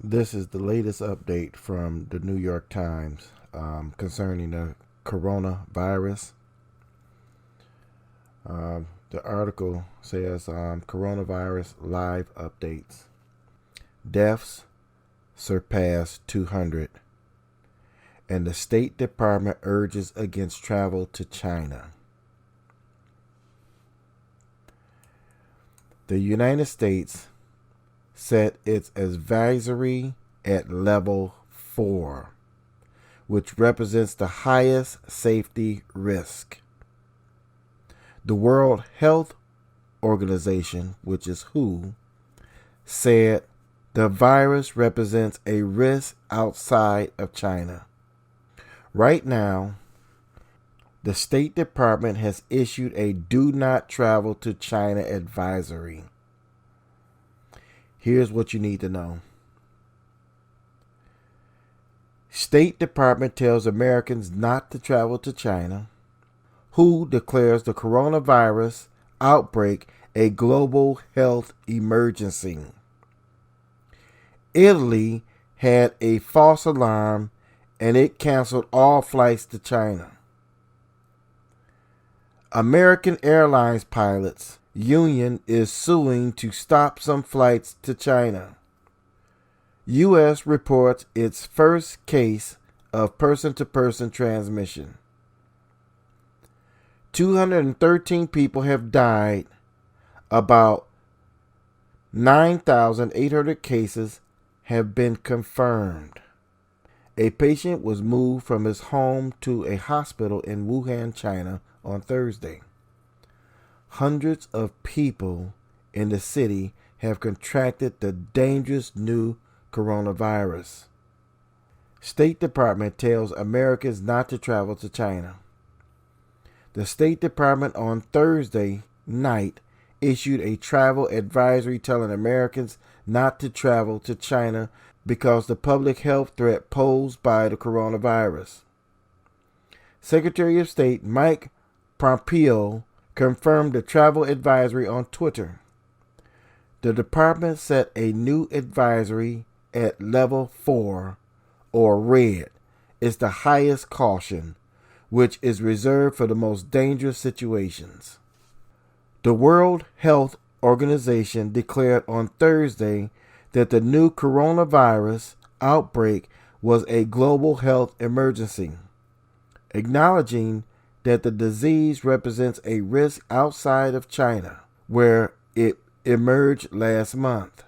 This is the latest update from the New York Times concerning the coronavirus. The article says coronavirus live updates. Deaths surpass 200. And the State Department urges against travel to China. The United States set its advisory at level 4, which represents the highest safety risk. The World Health Organization, which is WHO, said the virus represents a risk outside of China. Right now, the State Department has issued a do not travel to China advisory. Here's what you need to know. State Department tells Americans not to travel to China. WHO declares the coronavirus outbreak a global health emergency. Italy had a false alarm and it canceled all flights to China. American Airlines pilots union is suing to stop some flights to China. U.S. reports its first case of person-to-person transmission. 213 people have died. About 9,800 cases have been confirmed. A patient was moved from his home to a hospital in Wuhan, China on Thursday. Hundreds of people in the city have contracted the dangerous new coronavirus. State Department tells Americans not to travel to China. The State Department on Thursday night issued a travel advisory telling Americans not to travel to China because the public health threat posed by the coronavirus. Secretary of State Mike Pompeo confirmed the travel advisory on Twitter. The department set a new advisory at level 4, or red. It's the highest caution, which is reserved for the most dangerous situations. The World Health Organization declared on Thursday that the new coronavirus outbreak was a global health emergency, acknowledging that the disease represents a risk outside of China, where it emerged last month.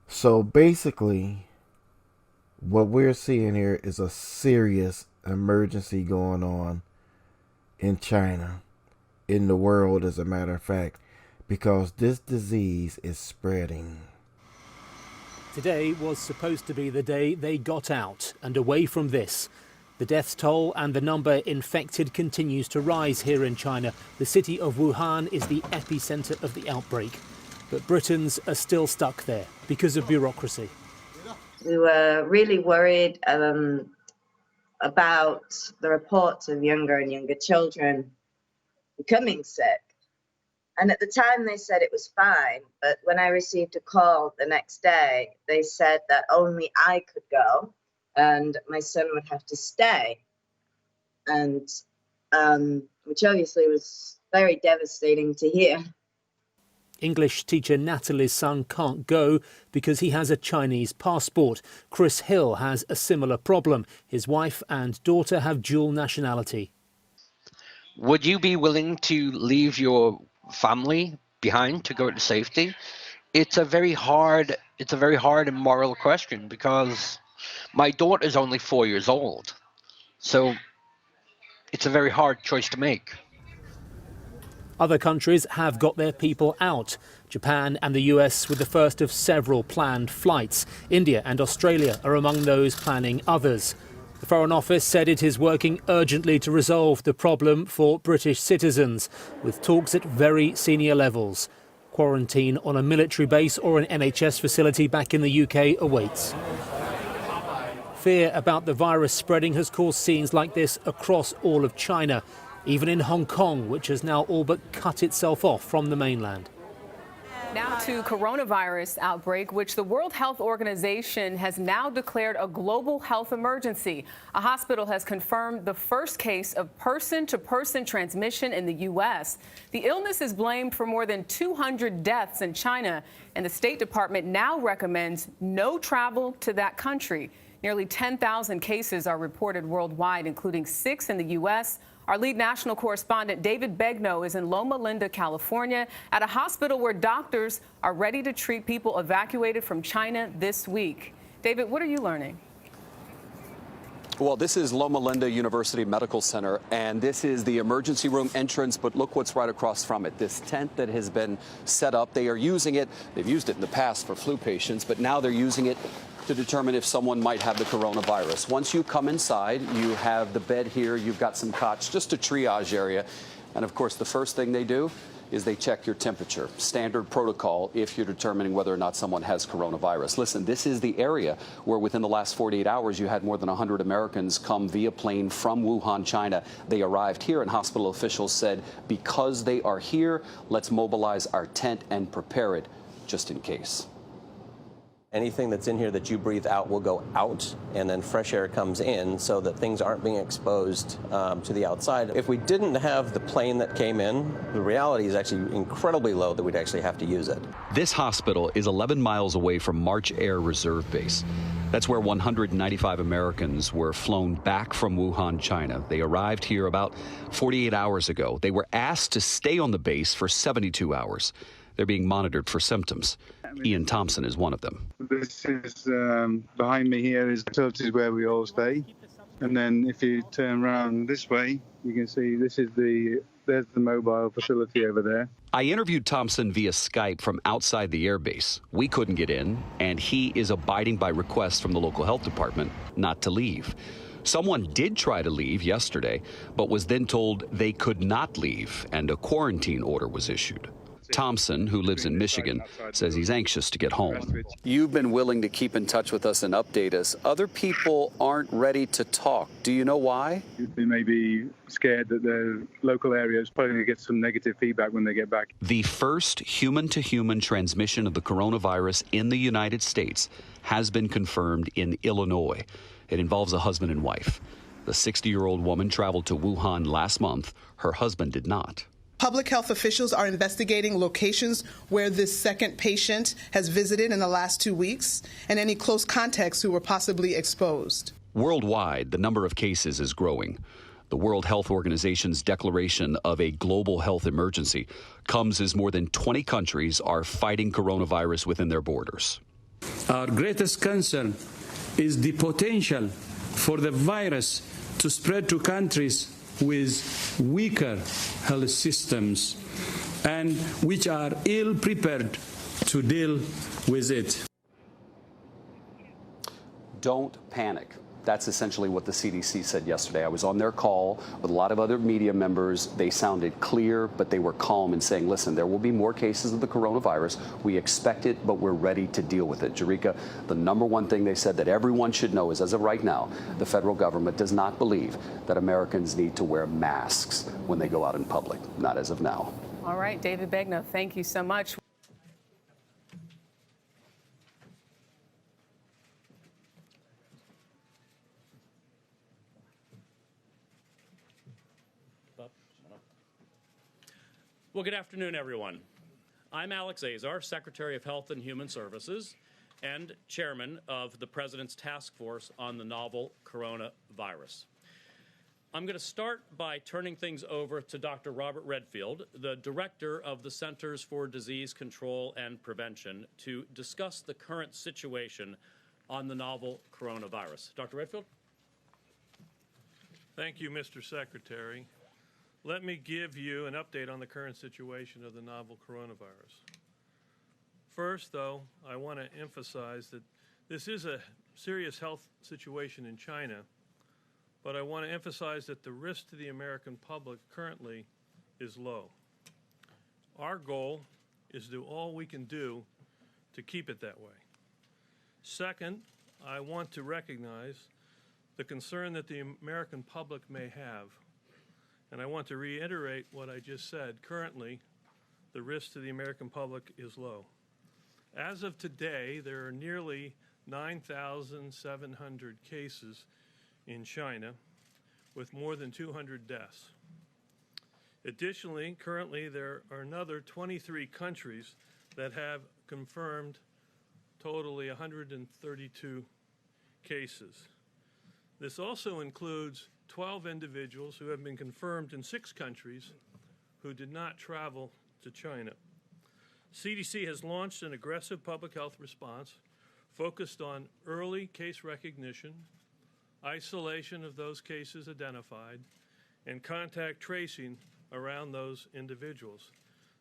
So basically, what we're seeing here is a serious emergency going on in China, in the world as a matter of fact, because this disease is spreading. Today was supposed to be the day they got out and away from this. The death toll and the number infected continues to rise here in China. The city of Wuhan is the epicenter of the outbreak. But Britons are still stuck there because of bureaucracy. We were really worried about the reports of younger and younger children becoming sick. And at the time they said it was fine, but when I received a call the next day, they said that only I could go and my son would have to stay. And which obviously was very devastating to hear. English teacher Natalie's son can't go because he has a Chinese passport. Chris Hill has a similar problem. His wife and daughter have dual nationality. Would you be willing to leave your family behind to go to safety? It's a very hard and moral question, because my daughter is only 4 years old. So it's a very hard choice to make. Other countries have got their people out. Japan and the US with the first of several planned flights. India and Australia are among those planning others. The Foreign Office said it is working urgently to resolve the problem for British citizens, with talks at very senior levels. Quarantine on a military base or an NHS facility back in the UK awaits. Fear about the virus spreading has caused scenes like this across all of China, even in Hong Kong, which has now all but cut itself off from the mainland. Now to coronavirus outbreak, which the World Health Organization has now declared a global health emergency. A hospital has confirmed the first case of person-to-person transmission in the U.S. The illness is blamed for more than 200 deaths in China, and the State Department now recommends no travel to that country. Nearly 10,000 cases are reported worldwide, including 6 in the U.S. Our lead national correspondent, David Begnaud, is in Loma Linda, California, at a hospital where doctors are ready to treat people evacuated from China this week. David, what are you learning? Well, this is Loma Linda University Medical Center, and this is the emergency room entrance, but look what's right across from it. This tent that has been set up, they are using it. They've used it in the past for flu patients, but now they're using it to determine if someone might have the coronavirus. Once you come inside, you have the bed here, you've got some cots, just a triage area. And of course, the first thing they do is they check your temperature. Standard protocol if you're determining whether or not someone has coronavirus. Listen, this is the area where within the last 48 hours, you had more than 100 Americans come via plane from Wuhan, China. They arrived here, and hospital officials said, because they are here, let's mobilize our tent and prepare it just in case. Anything that's in here that you breathe out will go out, and then fresh air comes in so that things aren't being exposed to the outside. If we didn't have the plane that came in, the reality is actually incredibly low that we'd actually have to use it. This hospital is 11 miles away from March Air Reserve Base. That's where 195 Americans were flown back from Wuhan, China. They arrived here about 48 hours ago. They were asked to stay on the base for 72 hours. They're being monitored for symptoms. Ian Thompson is one of them. This is behind me here is where we all stay. And then if you turn around this way, you can see there's the mobile facility over there. I interviewed Thompson via Skype from outside the airbase. We couldn't get in, and he is abiding by requests from the local health department not to leave. Someone did try to leave yesterday, but was then told they could not leave, and a quarantine order was issued. Thompson, who lives in Michigan, says he's anxious to get home. You've been willing to keep in touch with us and update us. Other people aren't ready to talk. Do you know why? They may be scared that the local area is probably going to get some negative feedback when they get back. The first human-to-human transmission of the coronavirus in the United States has been confirmed in Illinois. It involves a husband and wife. The 60-year-old woman traveled to Wuhan last month. Her husband did not. Public health officials are investigating locations where this second patient has visited in the last 2 weeks and any close contacts who were possibly exposed. Worldwide, the number of cases is growing. The World Health Organization's declaration of a global health emergency comes as more than 20 countries are fighting coronavirus within their borders. Our greatest concern is the potential for the virus to spread to countries with weaker health systems and which are ill prepared to deal with it. Don't panic. That's essentially what the CDC said yesterday. I was on their call with a lot of other media members. They sounded clear, but they were calm in saying, listen, there will be more cases of the coronavirus. We expect it, but we're ready to deal with it. Jerika, the number one thing they said that everyone should know is, as of right now, the federal government does not believe that Americans need to wear masks when they go out in public. Not as of now. All right, David Begnaud, thank you so much. Well, good afternoon, everyone. I'm Alex Azar, Secretary of Health and Human Services and Chairman of the President's Task Force on the Novel Coronavirus. I'm going to start by turning things over to Dr. Robert Redfield, the Director of the Centers for Disease Control and Prevention, to discuss the current situation on the novel coronavirus. Dr. Redfield? Thank you, Mr. Secretary. Let me give you an update on the current situation of the novel coronavirus. First, though, I want to emphasize that this is a serious health situation in China, but I want to emphasize that the risk to the American public currently is low. Our goal is to do all we can do to keep it that way. Second, I want to recognize the concern that the American public may have. And I want to reiterate what I just said. Currently, the risk to the American public is low. As of today, there are nearly 9,700 cases in China, with more than 200 deaths. Additionally, currently there are another 23 countries that have confirmed totally 132 cases. This also includes 12 individuals who have been confirmed in 6 countries who did not travel to China. CDC has launched an aggressive public health response focused on early case recognition, isolation of those cases identified, and contact tracing around those individuals.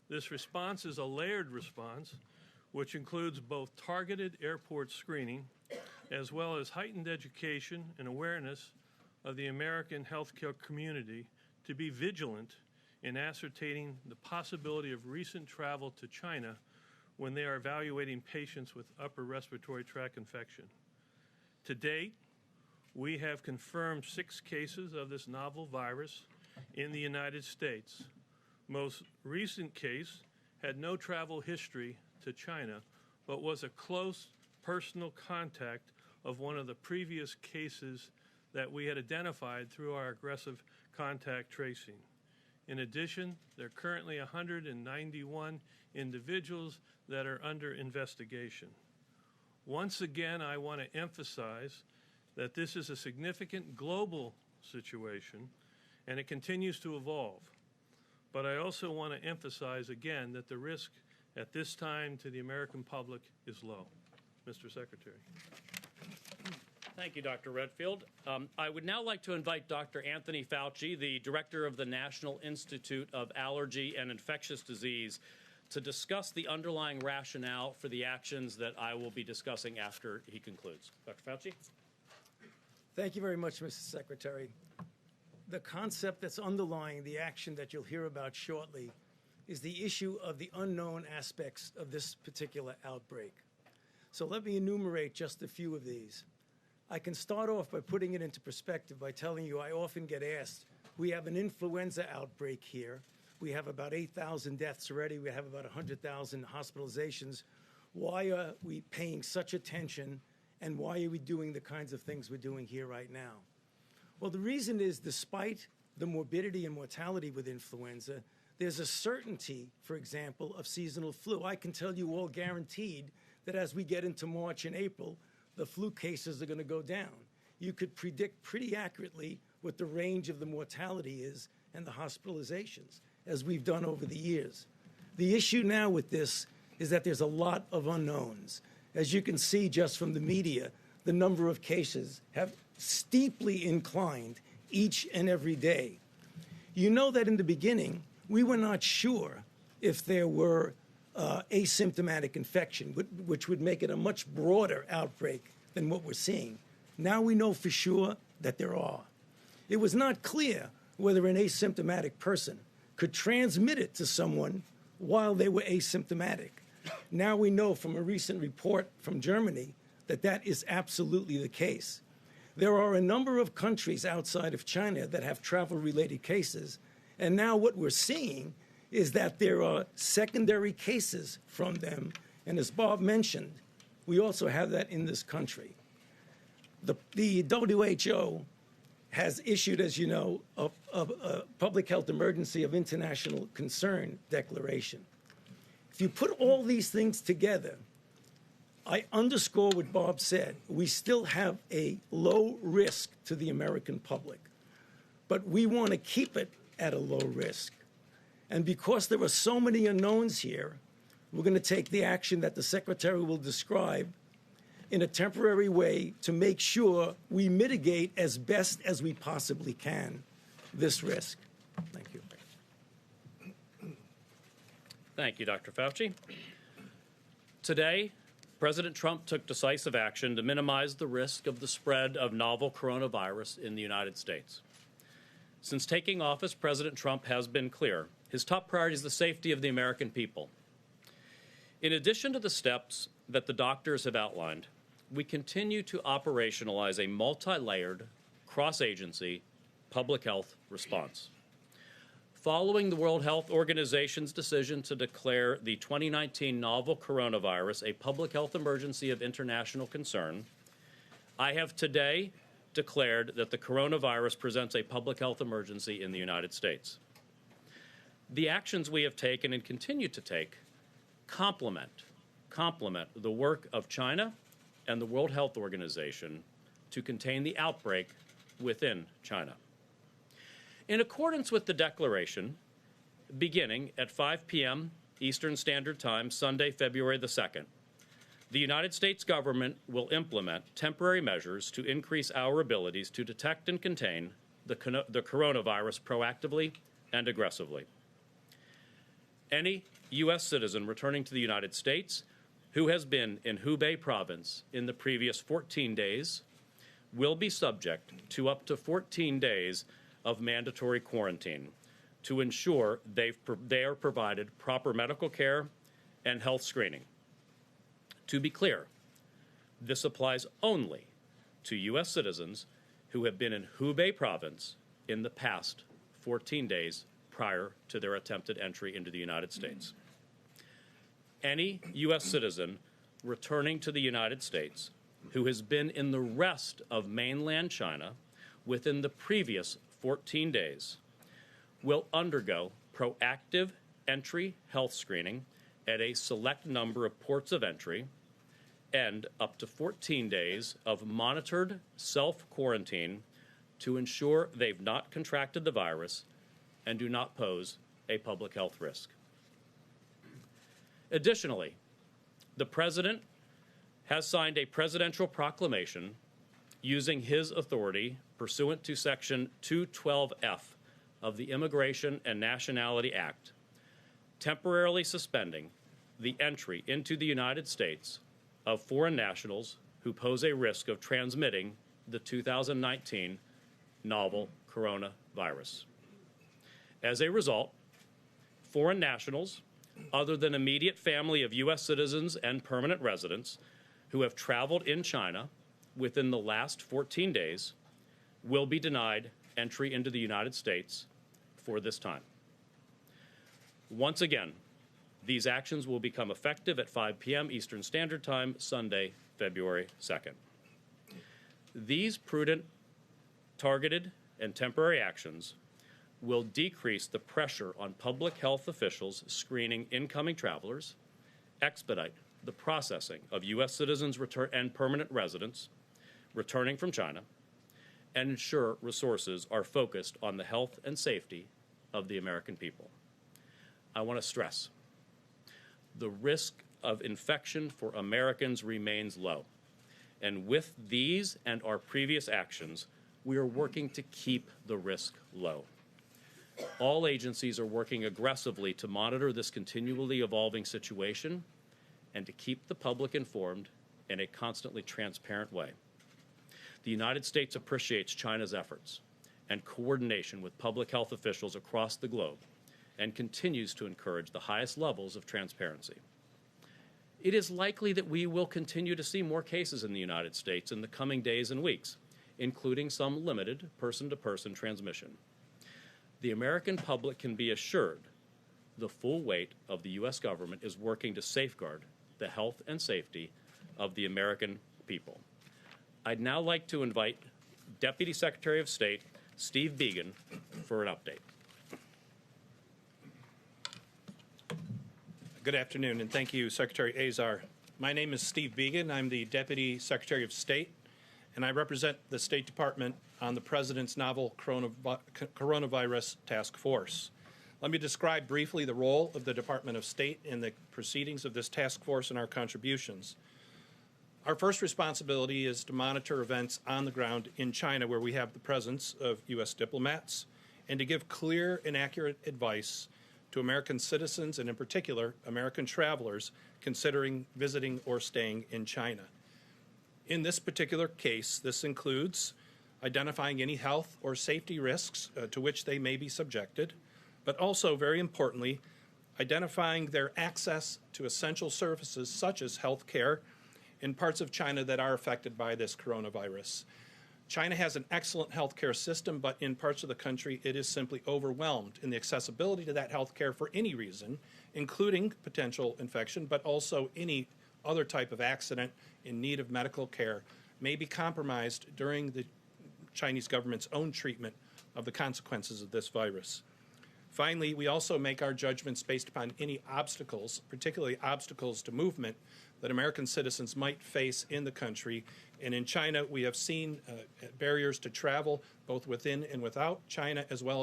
This response is a layered response, which includes both targeted airport screening as well as heightened education and awareness of the American healthcare community to be vigilant in ascertaining the possibility of recent travel to China when they are evaluating patients with upper respiratory tract infection. To date, we have confirmed 6 cases of this novel virus in the United States. Most recent case had no travel history to China, but was a close personal contact of one of the previous cases that we had identified through our aggressive contact tracing. In addition, there are currently 191 individuals that are under investigation. Once again, I want to emphasize that this is a significant global situation and it continues to evolve. But I also want to emphasize again that the risk at this time to the American public is low. Mr. Secretary. Thank you, Dr. Redfield. I would now like to invite Dr. Anthony Fauci, the director of the National Institute of Allergy and Infectious Disease, to discuss the underlying rationale for the actions that I will be discussing after he concludes. Dr. Fauci? Thank you very much, Mr. Secretary. The concept that's underlying the action that you'll hear about shortly is the issue of the unknown aspects of this particular outbreak. So let me enumerate just a few of these. I can start off by putting it into perspective by telling you I often get asked, we have an influenza outbreak here. We have about 8,000 deaths already. We have about 100,000 hospitalizations. Why are we paying such attention, and why are we doing the kinds of things we're doing here right now? Well, the reason is, despite the morbidity and mortality with influenza, there's a certainty, for example, of seasonal flu. I can tell you all guaranteed that as we get into March and April, the flu cases are going to go down. You could predict pretty accurately what the range of the mortality is and the hospitalizations, as we've done over the years. The issue now with this is that there's a lot of unknowns. As you can see just from the media, the number of cases have steeply inclined each and every day. You know that in the beginning, we were not sure if there were asymptomatic infection, which would make it a much broader outbreak than what we're seeing. Now we know for sure that there are. It was not clear whether an asymptomatic person could transmit it to someone while they were asymptomatic. Now we know from a recent report from Germany that that is absolutely the case. There are a number of countries outside of China that have travel-related cases, and now what we're seeing is that there are secondary cases from them, and as Bob mentioned, we also have that in this country. The WHO has issued, as you know, a public health emergency of international concern declaration. If you put all these things together, I underscore what Bob said. We still have a low risk to the American public, but we want to keep it at a low risk. And because there are so many unknowns here, we're going to take the action that the Secretary will describe in a temporary way to make sure we mitigate as best as we possibly can this risk. Thank you. Thank you, Dr. Fauci. Today, President Trump took decisive action to minimize the risk of the spread of novel coronavirus in the United States. Since taking office, President Trump has been clear. His top priority is the safety of the American people. In addition to the steps that the doctors have outlined, we continue to operationalize a multi-layered, cross-agency public health response. Following the World Health Organization's decision to declare the 2019 novel coronavirus a public health emergency of international concern, I have today declared that the coronavirus presents a public health emergency in the United States. The actions we have taken and continue to take complement the work of China and the World Health Organization to contain the outbreak within China. In accordance with the declaration, beginning at 5 p.m. Eastern Standard Time, Sunday, February the 2nd, the United States government will implement temporary measures to increase our abilities to detect and contain the coronavirus proactively and aggressively. Any U.S. citizen returning to the United States who has been in Hubei province in the previous 14 days will be subject to up to 14 days of mandatory quarantine to ensure they are provided proper medical care and health screening. To be clear, this applies only to U.S. citizens who have been in Hubei province in the past 14 days prior to their attempted entry into the United States. Any U.S. citizen returning to the United States who has been in the rest of mainland China within the previous 14 days will undergo proactive entry health screening at a select number of ports of entry and up to 14 days of monitored self-quarantine to ensure they've not contracted the virus and do not pose a public health risk. Additionally, the President has signed a presidential proclamation using his authority pursuant to Section 212F of the Immigration and Nationality Act, temporarily suspending the entry into the United States of foreign nationals who pose a risk of transmitting the 2019 novel coronavirus. As a result, foreign nationals, other than immediate family of U.S. citizens and permanent residents who have traveled in China within the last 14 days, will be denied entry into the United States for this time. Once again, these actions will become effective at 5 p.m. Eastern Standard Time, Sunday, February 2nd. These prudent, targeted, and temporary actions will decrease the pressure on public health officials screening incoming travelers, expedite the processing of U.S. citizens and permanent residents returning from China, and ensure resources are focused on the health and safety of the American people. I want to stress, the risk of infection for Americans remains low. And with these and our previous actions, we are working to keep the risk low. All agencies are working aggressively to monitor this continually evolving situation and to keep the public informed in a constantly transparent way. The United States appreciates China's efforts and coordination with public health officials across the globe and continues to encourage the highest levels of transparency. It is likely that we will continue to see more cases in the United States in the coming days and weeks, including some limited person-to-person transmission. The American public can be assured the full weight of the U.S. government is working to safeguard the health and safety of the American people. I'd now like to invite Deputy Secretary of State Steve Biegun for an update. Good afternoon, and thank you, Secretary Azar. My name is Steve Biegun. I'm the Deputy Secretary of State, and I represent the State Department on the President's novel coronavirus task force. Let me describe briefly the role of the Department of State in the proceedings of this task force and our contributions. Our first responsibility is to monitor events on the ground in China, where we have the presence of U.S. diplomats, and to give clear and accurate advice to American citizens, and in particular, American travelers considering visiting or staying in China. In this particular case, this includes identifying any health or safety risks to which they may be subjected, but also, very importantly, identifying their access to essential services such as health care in parts of China that are affected by this coronavirus. China has an excellent healthcare system, but in parts of the country it is simply overwhelmed in the accessibility to that healthcare for any reason, including potential infection, but also any other type of accident in need of medical care may be compromised during the Chinese government's own treatment of the consequences of this virus. Finally, we also make our judgments based upon any obstacles, particularly obstacles to movement, that American citizens might face in the country. And in China, we have seen barriers to travel, both within and without China, as well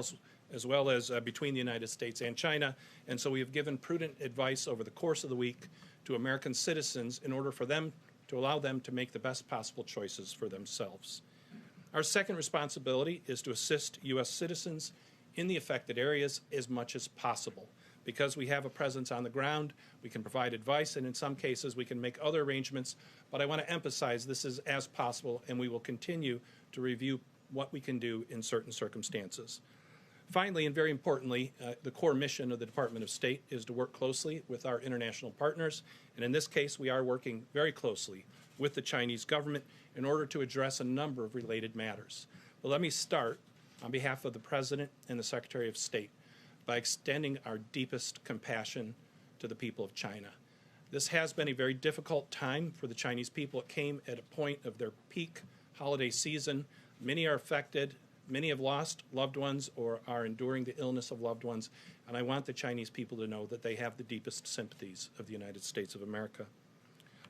as between the United States and China. And so we have given prudent advice over the course of the week to American citizens in order for them to allow them to make the best possible choices for themselves. Our second responsibility is to assist U.S. citizens in the affected areas as much as possible. Because we have a presence on the ground, we can provide advice, and in some cases we can make other arrangements. But I want to emphasize this is as possible, and we will continue to review what we can do in certain circumstances. Finally, and very importantly, the core mission of the Department of State is to work closely with our international partners. And in this case, we are working very closely with the Chinese government in order to address a number of related matters. But let me start on behalf of the President and the Secretary of State by extending our deepest compassion to the people of China. This has been a very difficult time for the Chinese people. It came at a point of their peak holiday season. Many are affected. Many have lost loved ones or are enduring the illness of loved ones. And I want the Chinese people to know that they have the deepest sympathies of the United States of America.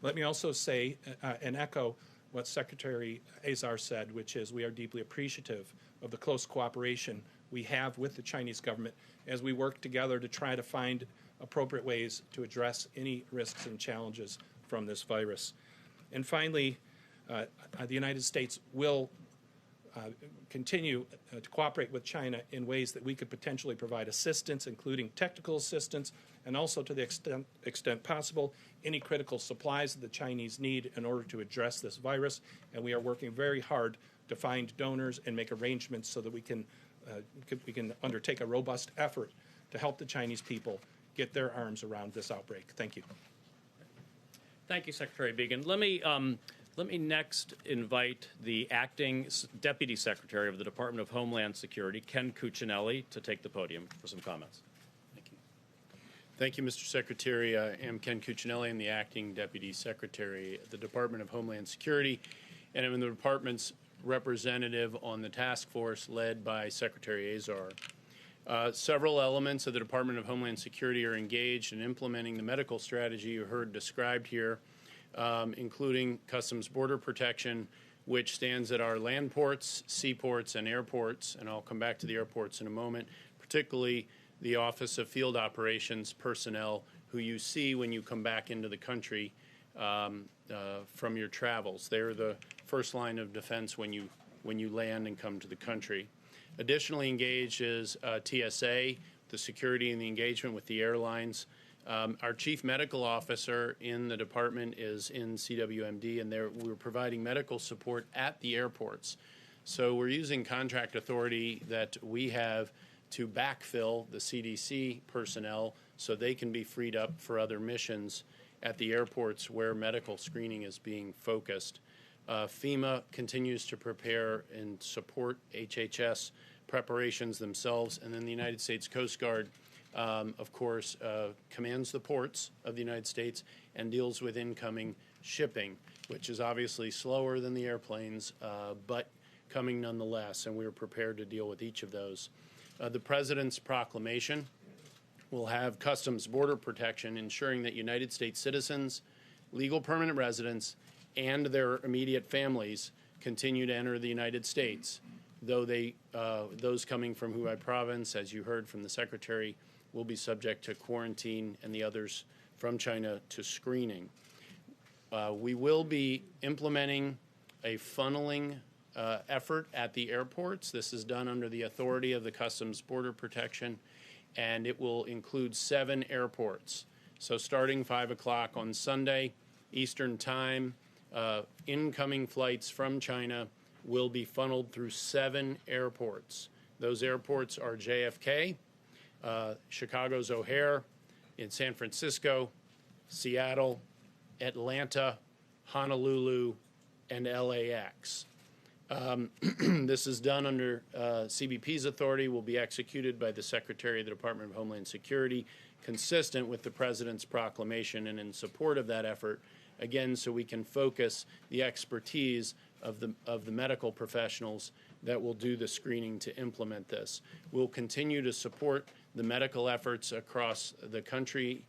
Let me also say and echo what Secretary Azar said, which is we are deeply appreciative of the close cooperation we have with the Chinese government as we work together to try to find appropriate ways to address any risks and challenges from this virus. And finally, the United States will continue to cooperate with China in ways that we could potentially provide assistance, including technical assistance, and also to the extent possible, any critical supplies that the Chinese need in order to address this virus. And we are working very hard to find donors and make arrangements so that we can undertake a robust effort to help the Chinese people get their arms around this outbreak. Thank you. Thank you, Secretary Biegun. Let me next invite the Acting Deputy Secretary of the Department of Homeland Security, Ken Cuccinelli, to take the podium for some comments. Thank you. Thank you, Mr. Secretary. I am Ken Cuccinelli. I'm the Acting Deputy Secretary at the Department of Homeland Security, and I'm the department's representative on the task force led by Secretary Azar. Several elements of the Department of Homeland Security are engaged in implementing the medical strategy you heard described here, including Customs Border Protection, which stands at our land ports, seaports, and airports, and I'll come back to the airports in a moment, particularly the Office of Field Operations personnel who you see when you come back into the country from your travels. They're the first line of defense when you land and come to the country. Additionally engaged is TSA, the security and the engagement with the airlines. Our chief medical officer in the department is in CWMD, and we're providing medical support at the airports. So we're using contract authority that we have to backfill the CDC personnel so they can be freed up for other missions at the airports where medical screening is being focused. FEMA continues to prepare and support HHS preparations themselves, and then the United States Coast Guard, of course, commands the ports of the United States and deals with incoming shipping, which is obviously slower than the airplanes, but coming nonetheless, and we're prepared to deal with each of those. The President's proclamation will have Customs Border Protection ensuring that United States citizens, legal permanent residents, and their immediate families continue to enter the United States, though those coming from Hubei province, as you heard from the Secretary, will be subject to quarantine, and the others from China to screening. We will be implementing a funneling effort at the airports. This is done under the authority of the Customs Border Protection, and it will include 7 airports. So starting 5 o'clock on Sunday, Eastern Time, incoming flights from China will be funneled through 7 airports. Those airports are JFK, Chicago's O'Hare, in San Francisco, Seattle, Atlanta, Honolulu, and LAX. This is done under CBP's authority, will be executed by the Secretary of the Department of Homeland Security, consistent with the President's proclamation and in support of that effort, again, so we can focus the expertise of the medical professionals that will do the screening to implement this. We'll continue to support the medical efforts across the country,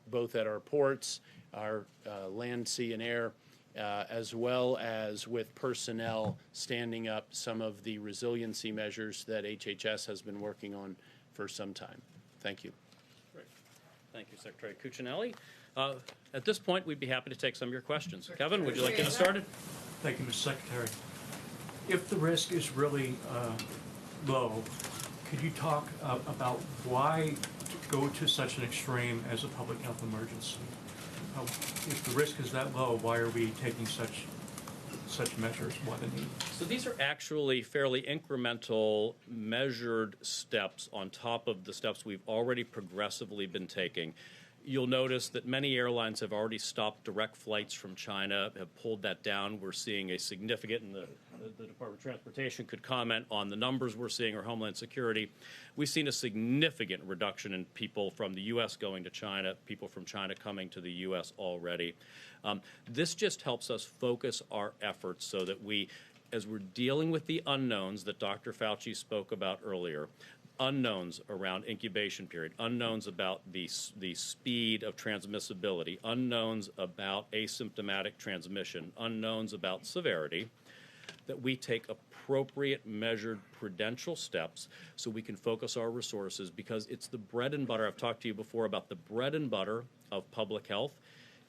both at our ports, our land, sea, and air, as well as with personnel standing up some of the resiliency measures that HHS has been working on for some time. Thank you. Great. Thank you, Secretary Cuccinelli. At this point, we'd be happy to take some of your questions. Kevin, would you like to get started? Thank you, Mr. Secretary. If the risk is really low, could you talk about why go to such an extreme as a public health emergency? If the risk is that low, why are we taking such measures? Why the need? So these are actually fairly incremental, measured steps on top of the steps we've already progressively been taking. You'll notice that many airlines have already stopped direct flights from China, have pulled that down. We're seeing a significant, and the Department of Transportation could comment on the numbers we're seeing, or Homeland Security. We've seen a significant reduction in people from the U.S. going to China, people from China coming to the U.S. already. This just helps us focus our efforts so that we, as we're dealing with the unknowns that Dr. Fauci spoke about earlier, unknowns around incubation period, unknowns about the speed of transmissibility, unknowns about asymptomatic transmission, unknowns about severity, that we take appropriate, measured, prudential steps so we can focus our resources, because it's the bread and butter. I've talked to you before about the bread and butter of public health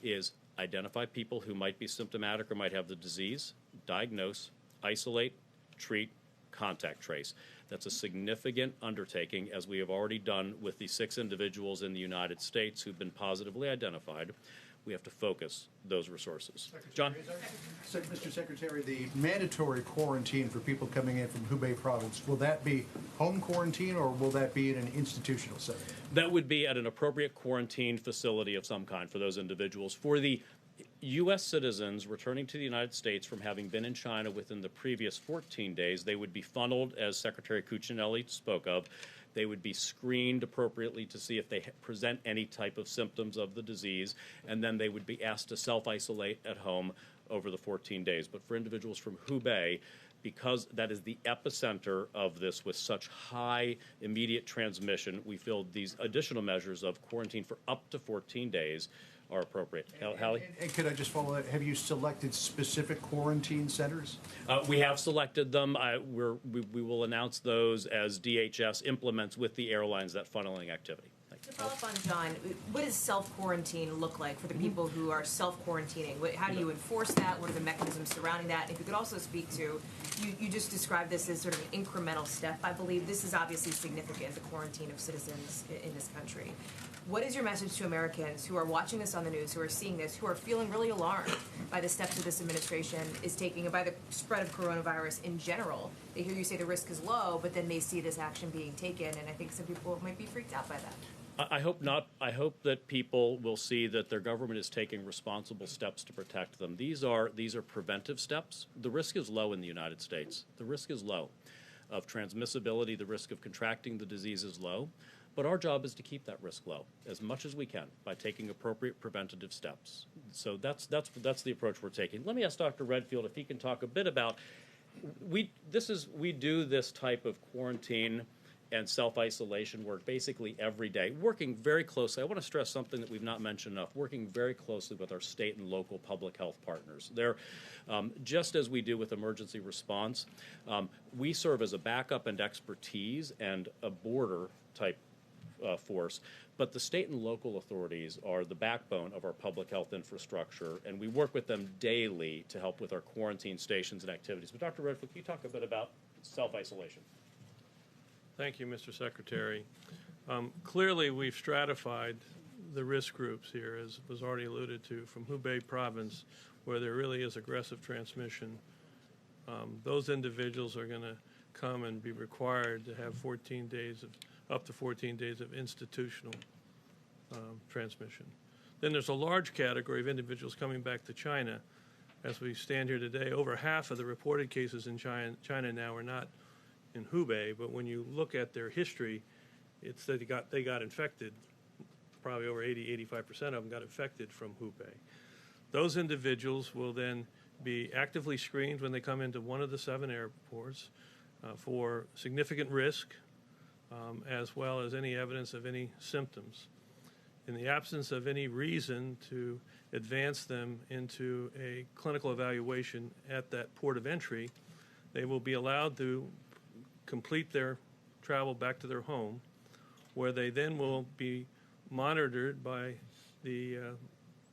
is identify people who might be symptomatic or might have the disease, diagnose, isolate, treat, contact trace. That's a significant undertaking, as we have already done with the 6 individuals in the United States who've been positively identified. We have to focus those resources. John? Mr. Secretary, the mandatory quarantine for people coming in from Hubei province, will that be home quarantine or will that be in an institutional setting? That would be at an appropriate quarantine facility of some kind for those individuals. For the U.S. citizens returning to the United States from having been in China within the previous 14 days, they would be funneled, as Secretary Cuccinelli spoke of. They would be screened appropriately to see if they present any type of symptoms of the disease, and then they would be asked to self-isolate at home over the 14 days. But for individuals from Hubei, because that is the epicenter of this with such high immediate transmission, we feel these additional measures of quarantine for up to 14 days are appropriate. Hallie? And could I just follow that? Have you selected specific quarantine centers? We have selected them. We will announce those as DHS implements with the airlines that funneling activity. To follow up on John, what does self-quarantine look like for the people who are self-quarantining? How do you enforce that? What are the mechanisms surrounding that? If you could also speak to, you just described this as sort of an incremental step. I believe this is obviously significant, the quarantine of citizens in this country. What is your message to Americans who are watching this on the news, who are seeing this, who are feeling really alarmed by the steps that this administration is taking and by the spread of coronavirus in general? They hear you say the risk is low, but then they see this action being taken, and I think some people might be freaked out by that. I hope not. I hope that people will see that their government is taking responsible steps to protect them. These are preventive steps. The risk is low in the United States. The risk is low of transmissibility. The risk of contracting the disease is low. But our job is to keep that risk low as much as we can by taking appropriate preventative steps. So that's the approach we're taking. Let me ask Dr. Redfield if he can talk a bit about we do this type of quarantine and self-isolation work basically every day, working very closely. I want to stress something that we've not mentioned enough, working very closely with our state and local public health partners. They're, just as we do with emergency response, we serve as a backup and expertise and a border type force, but the state and local authorities are the backbone of our public health infrastructure, and we work with them daily to help with our quarantine stations and activities. But Dr. Redfield, can you talk a bit about self-isolation? Thank you, Mr. Secretary. Clearly, we've stratified the risk groups here, as was already alluded to, from Hubei province, where there really is aggressive transmission. Those individuals are going to come and be required to have up to 14 days of institutional transmission. Then there's a large category of individuals coming back to China as we stand here today, over half of the reported cases in China now are not in Hubei, but when you look at their history, it's that they got infected. Probably over 85% of them got infected from Hubei. Those individuals will then be actively screened when they come into one of the 7 airports for significant risk, as well as any evidence of any symptoms. In the absence of any reason to advance them into a clinical evaluation at that port of entry, they will be allowed to complete their travel back to their home, where they then will be monitored by the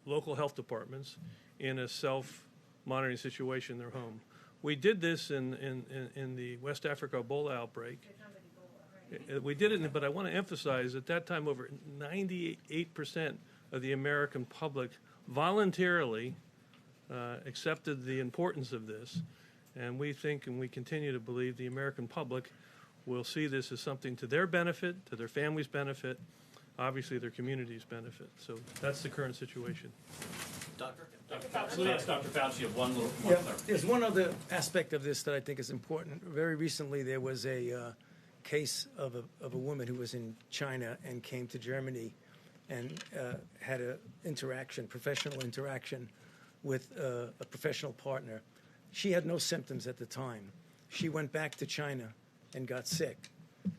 local health departments in a self-monitoring situation in their home. We did this in the West Africa Ebola outbreak. We did it, but I want to emphasize at that time over 98% of the American public voluntarily accepted the importance of this. And we think and we continue to believe the American public will see this as something to their benefit, to their families' benefit, obviously their community's benefit. So that's the current situation. Dr. Fauci, yes, Dr. Fauci, you have one little Yeah, there's one other aspect of this that I think is important. Very recently, there was a case of a woman who was in China and came to Germany and had a professional interaction with a professional partner. She had no symptoms at the time. She went back to China and got sick.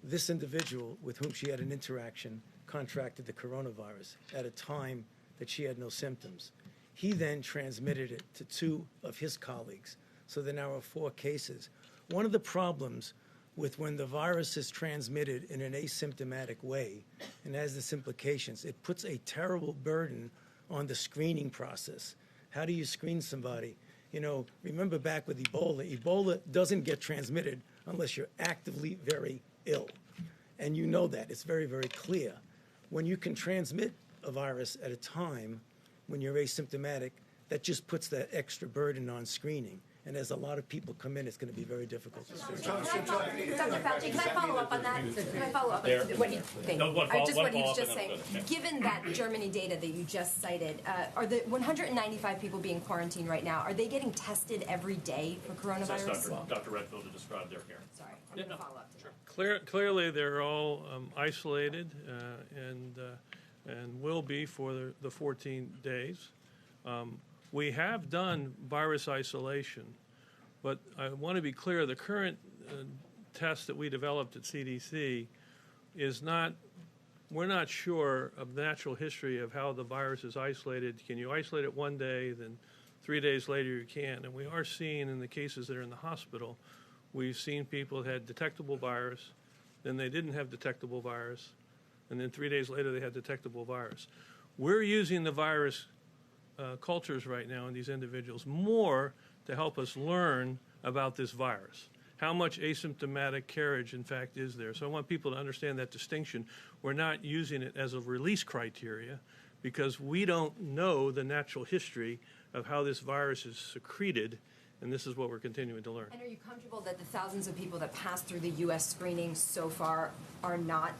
This individual with whom she had an interaction contracted the coronavirus at a time that she had no symptoms. He then transmitted it to 2 of his colleagues. So there now are 4 cases. One of the problems with when the virus is transmitted in an asymptomatic way and has this implications, it puts a terrible burden on the screening process. How do you screen somebody? You know, remember back with Ebola, Ebola doesn't get transmitted unless you're actively very ill. And you know that. It's very, very clear. When you can transmit a virus at a time when you're asymptomatic, that just puts that extra burden on screening. And as a lot of people come in, it's going to be very difficult. Dr. Fauci, can I follow up on that? Can I follow up on what he was just saying? Given that Germany data that you just cited, are the 195 people being quarantined right now, are they getting tested every day for coronavirus? Dr. Redfield to describe their care. Sorry, I'm going to follow up. Sure. Clearly, they're all isolated and will be for the 14 days. We have done virus isolation, but I want to be clear, the current test that we developed at CDC is not, we're not sure of the natural history of how the virus is isolated. Can you isolate it one day, then 3 days later you can't? And we are seeing in the cases that are in the hospital, we've seen people that had detectable virus, then they didn't have detectable virus, and then 3 days later they had detectable virus. We're using the virus cultures right now in these individuals more to help us learn about this virus, how much asymptomatic carriage in fact is there. So I want people to understand that distinction. We're not using it as a release criteria because we don't know the natural history of how this virus is secreted, and this is what we're continuing to learn. And are you comfortable that the thousands of people that passed through the U.S. screening so far are not,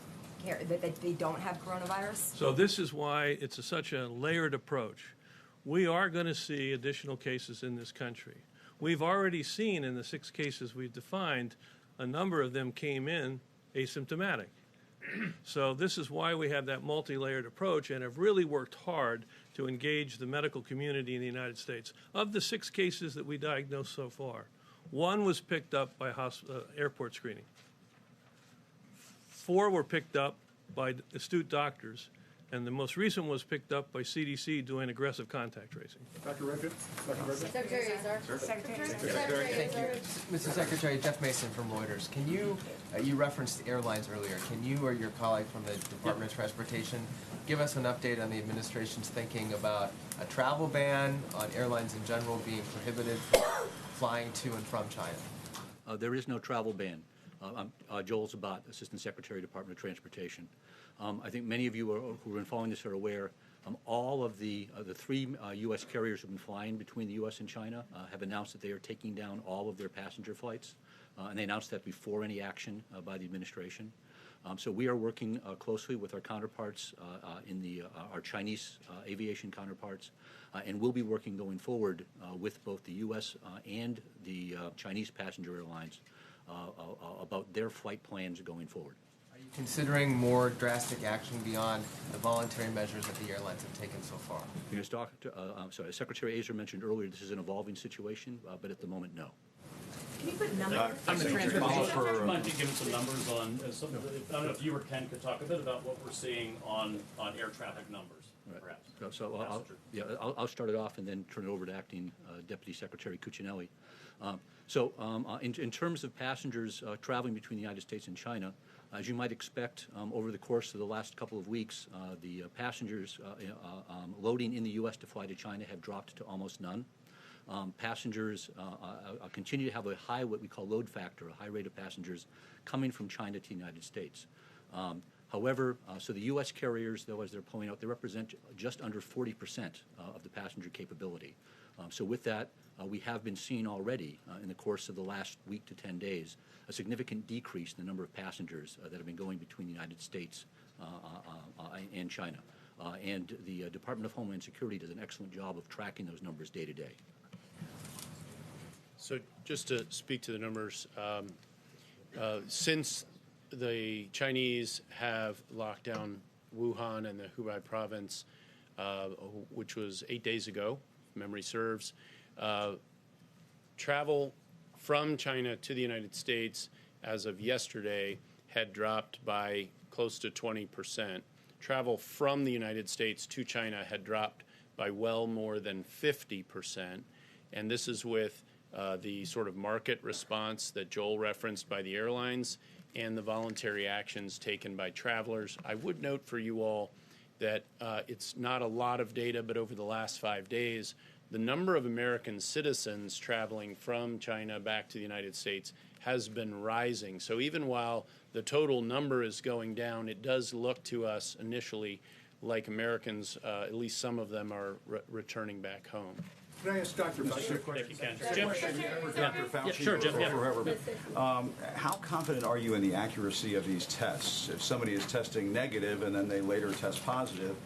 that they don't have coronavirus? So this is why it's such a layered approach. We are going to see additional cases in this country. We've already seen in the 6 cases we've defined, a number of them came in asymptomatic. So this is why we have that multi-layered approach and have really worked hard to engage the medical community in the United States. Of the 6 cases that we diagnosed so far, 1 was picked up by airport screening. 4 were picked up by astute doctors. And the most recent was picked up by CDC doing aggressive contact tracing. Dr. Redfield? Secretary Azar. Secretary, thank you. Mr. Secretary, Jeff Mason from Reuters. Can you, you referenced airlines earlier, can you or your colleague from the Department of Transportation give us an update on the administration's thinking about a travel ban on airlines in general being prohibited from flying to and from China? There is no travel ban. I'm Joel Zabat, Assistant Secretary, Department of Transportation. I think many of you who have been following this are aware all of the 3 U.S. carriers who have been flying between the U.S. and China have announced that they are taking down all of their passenger flights, and they announced that before any action by the administration. So we are working closely with our counterparts our Chinese aviation counterparts, and we'll be working going forward with both the U.S. And the Chinese passenger airlines about their flight plans going forward. Are you considering more drastic action beyond the voluntary measures that the airlines have taken so far? As Secretary Azar mentioned earlier, this is an evolving situation, but at the moment, no. Can you put numbers? On the transportation, do you mind giving some numbers on some of the, I don't know if you or Ken could talk a bit about what we're seeing on air traffic numbers, perhaps. So I'll start it off and then turn it over to Acting Deputy Secretary Cuccinelli. In terms of passengers traveling between the United States and China, as you might expect, over the course of the last couple of weeks, the passengers loading in the U.S. to fly to China have dropped to almost none. Passengers continue to have a high, what we call load factor, a high rate of passengers coming from China to the United States. However, so the U.S. carriers, though, as they're pulling out, they represent just under 40% of the passenger capability. So with that, we have been seeing already in the course of the last week to 10 days a significant decrease in the number of passengers that have been going between the United States and China. And the Department of Homeland Security does an excellent job of tracking those numbers day to day. So just to speak to the numbers, since the Chinese have locked down Wuhan and the Hubei province, which was 8 days ago, if memory serves, travel from China to the United States as of yesterday had dropped by close to 20%. Travel from the United States to China had dropped by well more than 50%. And this is with the sort of market response that Joel referenced by the airlines and the voluntary actions taken by travelers. I would note for you all that it's not a lot of data, but over the last 5 days, the number of American citizens traveling from China back to the United States has been rising. So even while the total number is going down, it does look to us initially like Americans, at least some of them, are returning back home. Can I ask Dr. Fauci? Jim? Dr. Fauci, Sure, Jim. How confident are you in the accuracy of these tests? If somebody is testing negative and then they later test positive,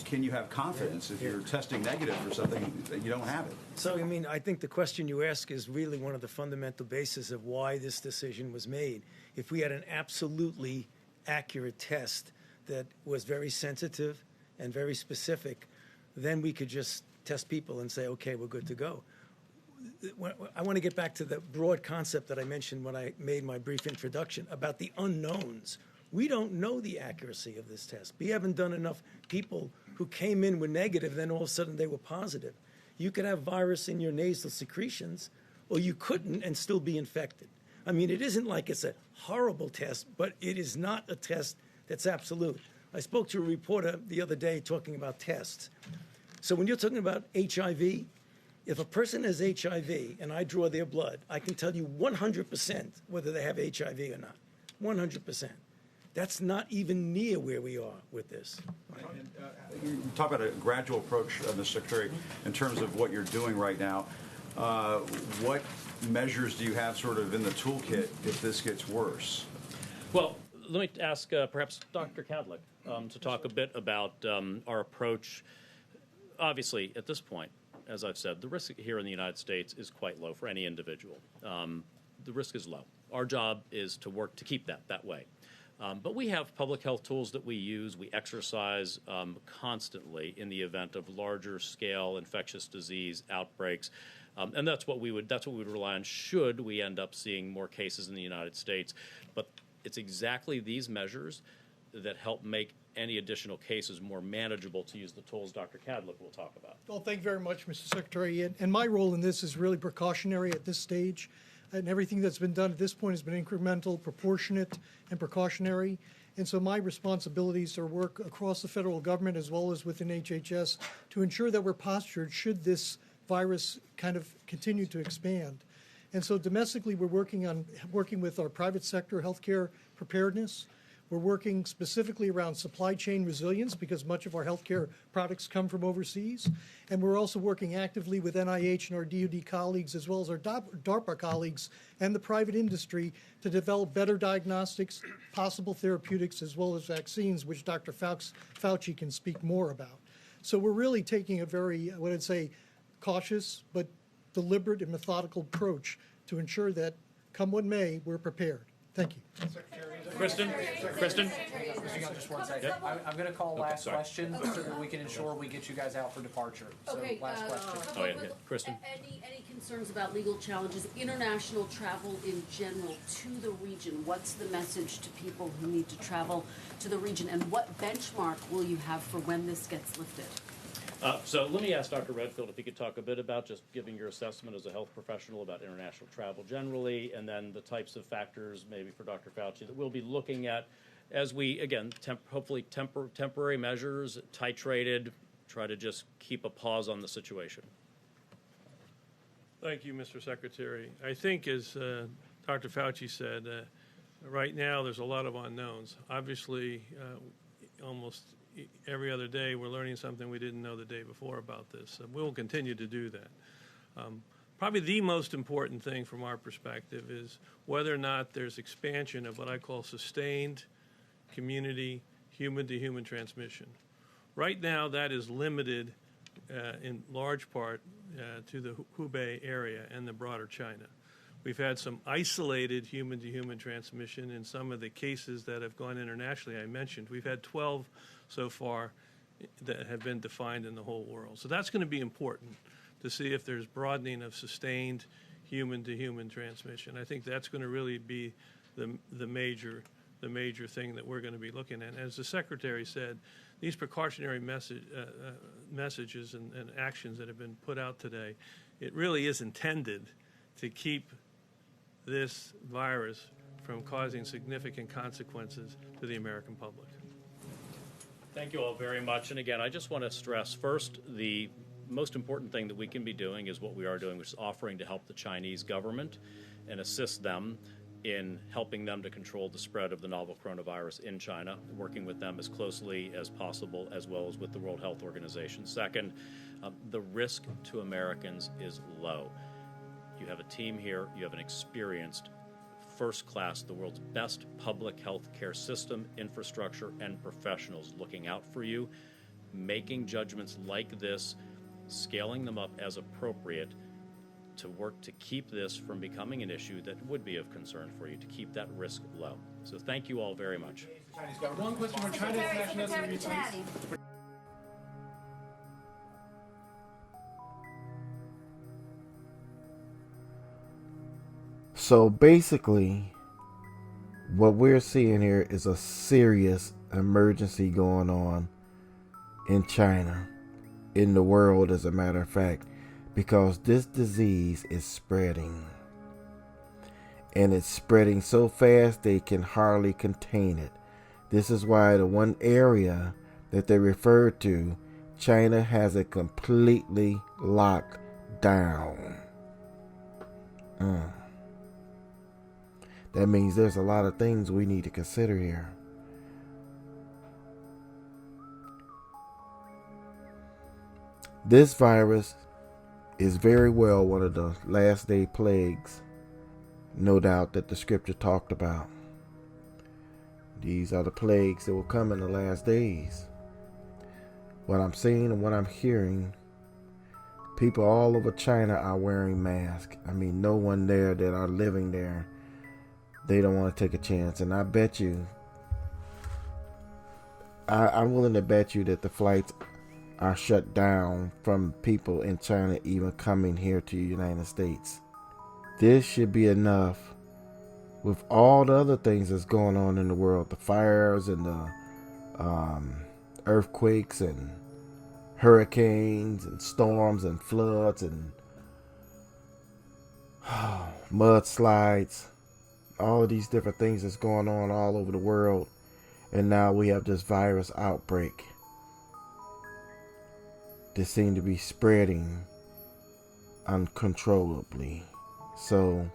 can you have confidence if you're testing negative for something that you don't have it? So, I mean, I think the question you ask is really one of the fundamental bases of why this decision was made. If we had an absolutely accurate test that was very sensitive and very specific, then we could just test people and say, okay, we're good to go. I want to get back to the broad concept that I mentioned when I made my brief introduction about the unknowns. We don't know the accuracy of this test. We haven't done enough people who came in with negative, then all of a sudden they were positive. You could have virus in your nasal secretions, or you couldn't and still be infected. I mean, it isn't like it's a horrible test, but it is not a test that's absolute. I spoke to a reporter the other day talking about tests. So when you're talking about HIV, if a person has HIV and I draw their blood, I can tell you 100% whether they have HIV or not. 100%. That's not even near where we are with this. You talk about a gradual approach, Mr. Secretary, in terms of what you're doing right now. What measures do you have sort of in the toolkit if this gets worse? Well, let me ask perhaps Dr. Kadlec to talk a bit about our approach. Obviously, at this point, as I've said, the risk here in the United States is quite low for any individual. The risk is low. Our job is to work to keep that way. But we have public health tools that we use. We exercise constantly in the event of larger scale infectious disease outbreaks. And that's what we would rely on should we end up seeing more cases in the United States. But it's exactly these measures that help make any additional cases more manageable, to use the tools Dr. Kadlec will talk about. Well, thank you very much, Mr. Secretary. And my role in this is really precautionary at this stage. And everything that's been done at this point has been incremental, proportionate, and precautionary. And so my responsibilities are work across the federal government as well as within HHS to ensure that we're postured should this virus kind of continue to expand. And so domestically, we're working with our private sector healthcare preparedness. We're working specifically around supply chain resilience because much of our healthcare products come from overseas. And we're also working actively with NIH and our DoD colleagues, as well as our DARPA colleagues and the private industry, to develop better diagnostics, possible therapeutics, as well as vaccines, which Dr. Fauci can speak more about. So we're really taking a very, what I'd say, cautious but deliberate and methodical approach to ensure that, come what may, we're prepared. Thank you. Kristen? Just one second. I'm going to call last question so that we can ensure we get you guys out for departure. So Okay, last question. Oh, yeah, Kristen? Any concerns about legal challenges, international travel in general to the region? What's the message to people who need to travel to the region, and what benchmark will you have for when this gets lifted? So let me ask Dr. Redfield if he could talk a bit about just giving your assessment as a health professional about international travel generally, and then the types of factors maybe for Dr. Fauci that we'll be looking at as we, again, hopefully temporary measures, titrated, try to just keep a pause on the situation. Thank you, Mr. Secretary. I think, as Dr. Fauci said, right now there's a lot of unknowns. Obviously, almost every other day we're learning something we didn't know the day before about this. We'll continue to do that. Probably the most important thing from our perspective is whether or not there's expansion of what I call sustained community human-to-human transmission. Right now that is limited in large part to the Hubei area and the broader China. We've had some isolated human-to-human transmission in some of the cases that have gone internationally. I mentioned we've had 12 so far that have been defined in the whole world. So that's going to be important to see if there's broadening of sustained human-to-human transmission. I think that's going to really be the major thing that we're going to be looking at. As the Secretary said, these precautionary messages and actions that have been put out today, it really is intended to keep this virus from causing significant consequences to the American public. Thank you all very much. And again, I just want to stress first, the most important thing that we can be doing is what we are doing, which is offering to help the Chinese government and assist them in helping them to control the spread of the novel coronavirus in China, working with them as closely as possible, as well as with the World Health Organization. Second, the risk to Americans is low. You have a team here, you have an experienced, first class, the world's best public health care system, infrastructure, and professionals looking out for you, making judgments like this, scaling them up as appropriate to work to keep this from becoming an issue that would be of concern for you, to keep that risk low. So thank you all very much. One question from China International. So basically, what we're seeing here is a serious emergency going on in China, in the world as a matter of fact, because this disease is spreading. And it's spreading so fast they can hardly contain it. This is why the one area that they refer to, China has it completely locked down. That means there's a lot of things we need to consider here. This virus is very well one of the last day plagues, no doubt, that the scripture talked about. These are the plagues that will come in the last days. What I'm seeing and what I'm hearing, people all over China are wearing masks. I mean, no one there that are living there, they don't want to take a chance. And I bet you, I'm willing to bet you that the flights are shut down from people in China even coming here to the United States. This should be enough with all the other things that's going on in the world, the fires and the earthquakes and hurricanes and storms and floods and mudslides, all of these different things that's going on all over the world. And now we have this virus outbreak that seems to be spreading uncontrollably. So